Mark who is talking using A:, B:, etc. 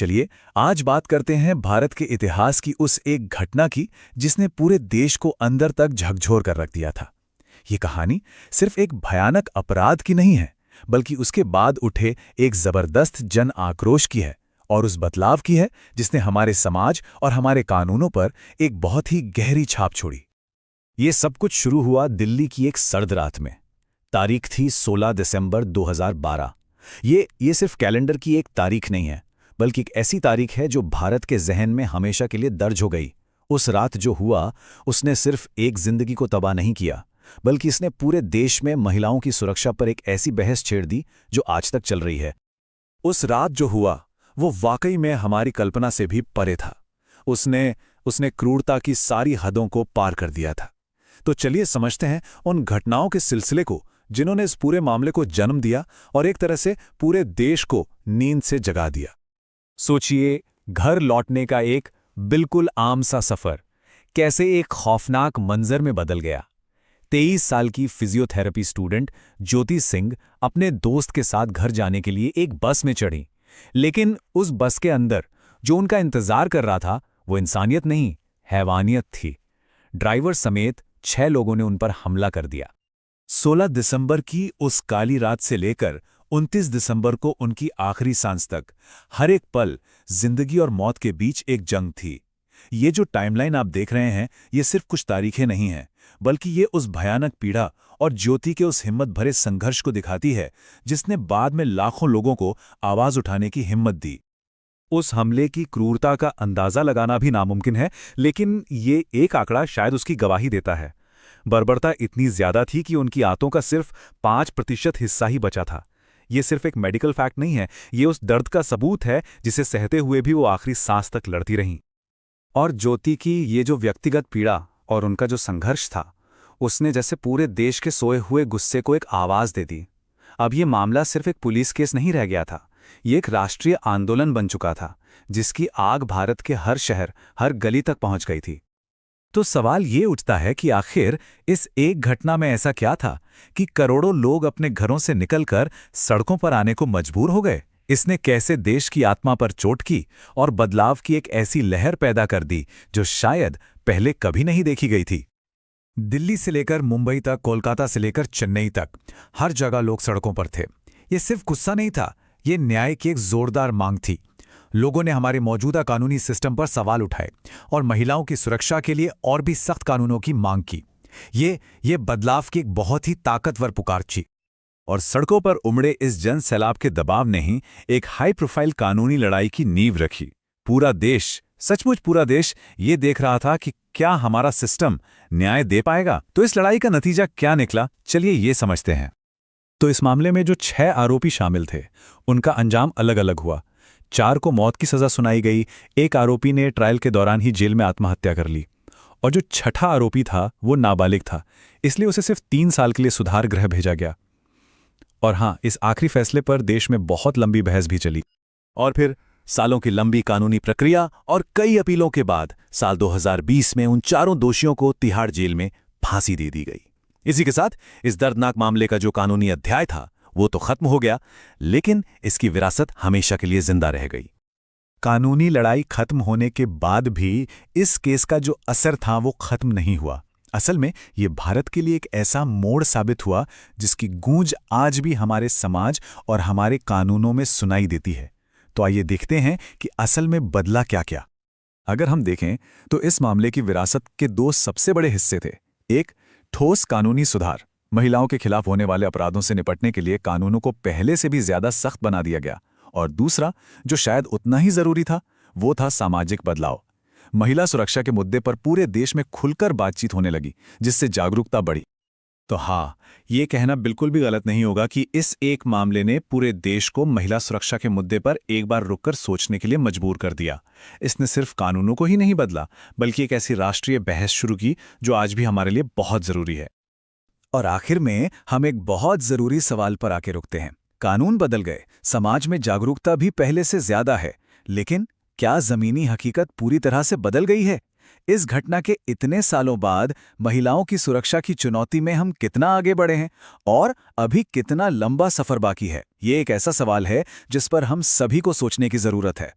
A: चलिए आज बात करते हैं भारत के इतिहास की उस एक घटना की जिसने पूरे देश को अंदर तक झकझोर कर रख दिया था। ये कहानी सिर्फ एक भयानक अपराध की नहीं है, बल्कि उसके बाद उठे एक जबरदस्त जन आक्रोश की है और उस बदलाव की है जिसने हमारे समाज और हमारे कानूनों पर एक बहुत ही गहरी छाप छोड़ी। ये सब कुछ शुरू हुआ दिल्ली की एक सर्द रात में। तारीख थी 16 दिसंबर 2012। ये सिर्फ कैलेंडर की एक तारीख नहीं है, बल्कि एक ऐसी तारीख है जो भारत के जहन में हमेशा के लिए दर्ज हो गई। उस रात जो हुआ उसने सिर्फ एक जिंदगी को तबाह नहीं किया, बल्कि इसने पूरे देश में महिलाओं की सुरक्षा पर एक ऐसी बहस छेड़ दी जो आज तक चल रही है। उस रात जो हुआ वो वाकई में हमारी कल्पना से भी परे था। उसने क्रूरता की सारी हदों को पार कर दिया था। तो चलिए समझते हैं उन घटनाओं के सिलसिले को जिन्होंने इस पूरे मामले को जन्म दिया और एक तरह से पूरे देश को नींद से जगा दिया। सोचिए, घर लौटने का एक बिल्कुल आम सा सफर कैसे एक खौफनाक मंजर में बदल गया। 23 साल की फिजियोथेरेपी स्टूडेंट ज्योति सिंह अपने दोस्त के साथ घर जाने के लिए एक बस में चढ़ी, लेकिन उस बस के अंदर जो उनका इंतजार कर रहा था वो इंसानियत नहीं, हैवानियत थी। ड्राइवर समेत 6 लोगों ने उन पर हमला कर दिया। 16 दिसंबर की उस काली रात से लेकर 29 दिसंबर को उनकी आखिरी सांस तक हर एक पल जिंदगी और मौत के बीच एक जंग थी। ये जो टाइमलाइन आप देख रहे हैं ये सिर्फ कुछ तारीखें नहीं हैं, बल्कि ये उस भयानक पीड़ा और ज्योति के उस हिम्मत भरे संघर्ष को दिखाती है जिसने बाद में लाखों लोगों को आवाज उठाने की हिम्मत दी। उस हमले की क्रूरता का अंदाजा लगाना भी नामुमकिन है, लेकिन ये एक आंकड़ा शायद उसकी गवाही देता है। बर्बरता इतनी ज्यादा थी कि उनकी आंतों का सिर्फ 5% हिस्सा ही बचा था। ये सिर्फ एक मेडिकल फैक्ट नहीं है, ये उस दर्द का सबूत है जिसे सहते हुए भी वो आखिरी सांस तक लड़ती रहीं। और ज्योति की ये जो व्यक्तिगत पीड़ा और उनका जो संघर्ष था, उसने जैसे पूरे देश के सोए हुए गुस्से को एक आवाज दे दी। अब ये मामला सिर्फ एक पुलिस केस नहीं रह गया था, ये एक राष्ट्रीय आंदोलन बन चुका था जिसकी आग भारत के हर शहर, हर गली तक पहुंच गई थी। तो सवाल ये उठता है कि आखिर इस एक घटना में ऐसा क्या था कि करोड़ों लोग अपने घरों से निकलकर सड़कों पर आने को मजबूर हो गए। इसने कैसे देश की आत्मा पर चोट की और बदलाव की एक ऐसी लहर पैदा कर दी जो शायद पहले कभी नहीं देखी गई थी। दिल्ली से लेकर मुंबई तक, कोलकाता से लेकर चेन्नई तक, हर जगह लोग सड़कों पर थे। ये सिर्फ गुस्सा नहीं था, ये न्याय की एक जोरदार मांग थी। लोगों ने हमारे मौजूदा कानूनी सिस्टम पर सवाल उठाए और महिलाओं की सुरक्षा के लिए और भी सख्त कानूनों की मांग की। ये बदलाव की एक बहुत ही ताकतवर पुकार थी। और सड़कों पर उमड़े इस जन सैलाब के दबाव ने ही एक हाई प्रोफाइल कानूनी लड़ाई की नींव रखी। पूरा देश, सचमुच पूरा देश ये देख रहा था कि क्या हमारा सिस्टम न्याय दे पाएगा। तो इस लड़ाई का नतीजा क्या निकला, चलिए ये समझते हैं। तो इस मामले में जो 6 आरोपी शामिल थे उनका अंजाम अलग अलग हुआ। 4 को मौत की सजा सुनाई गई, एक आरोपी ने ट्रायल के दौरान ही जेल में आत्महत्या कर ली और जो 6ठा आरोपी था वो नाबालिग था, इसलिए उसे सिर्फ 3 साल के लिए सुधार गृह भेजा गया। और हाँ, इस आखिरी फैसले पर देश में बहुत लंबी बहस भी चली और फिर सालों की लंबी कानूनी प्रक्रिया और कई अपीलों के बाद साल 2020 में उन 4 दोषियों को तिहाड़ जेल में फांसी दे दी गई। इसी के साथ इस दर्दनाक मामले का जो कानूनी अध्याय था वो तो खत्म हो गया, लेकिन इसकी विरासत हमेशा के लिए जिंदा रह गई। कानूनी लड़ाई खत्म होने के बाद भी इस केस का जो असर था वो खत्म नहीं हुआ। असल में ये भारत के लिए एक ऐसा मोड़ साबित हुआ जिसकी गूंज आज भी हमारे समाज और हमारे कानूनों में सुनाई देती है। तो आइए देखते हैं कि असल में बदला क्या क्या। अगर हम देखें तो इस मामले की विरासत के 2 सबसे बड़े हिस्से थे। एक, ठोस कानूनी सुधार। महिलाओं के खिलाफ होने वाले अपराधों से निपटने के लिए कानूनों को पहले से भी ज्यादा सख्त बना दिया गया। और दूसरा, जो शायद उतना ही जरूरी था, वो था सामाजिक बदलाव। महिला सुरक्षा के मुद्दे पर पूरे देश में खुलकर बातचीत होने लगी, जिससे जागरूकता बढ़ी। तो हाँ, ये कहना बिल्कुल भी गलत नहीं होगा कि इस एक मामले ने पूरे देश को महिला सुरक्षा के मुद्दे पर एक बार रुककर सोचने के लिए मजबूर कर दिया। इसने सिर्फ कानूनों को ही नहीं बदला, बल्कि एक ऐसी राष्ट्रीय बहस शुरू की जो आज भी हमारे लिए बहुत जरूरी है। और आखिर में हम एक बहुत जरूरी सवाल पर आके रुकते हैं। कानून बदल गए, समाज में जागरूकता भी पहले से ज्यादा है, लेकिन क्या जमीनी हकीकत पूरी तरह से बदल गई है? इस घटना के इतने सालों बाद महिलाओं की सुरक्षा की चुनौती में हम कितना आगे बढ़े हैं और अभी कितना लंबा सफर बाकी है? ये एक ऐसा सवाल है जिस पर हम सभी को सोचने की जरूरत है।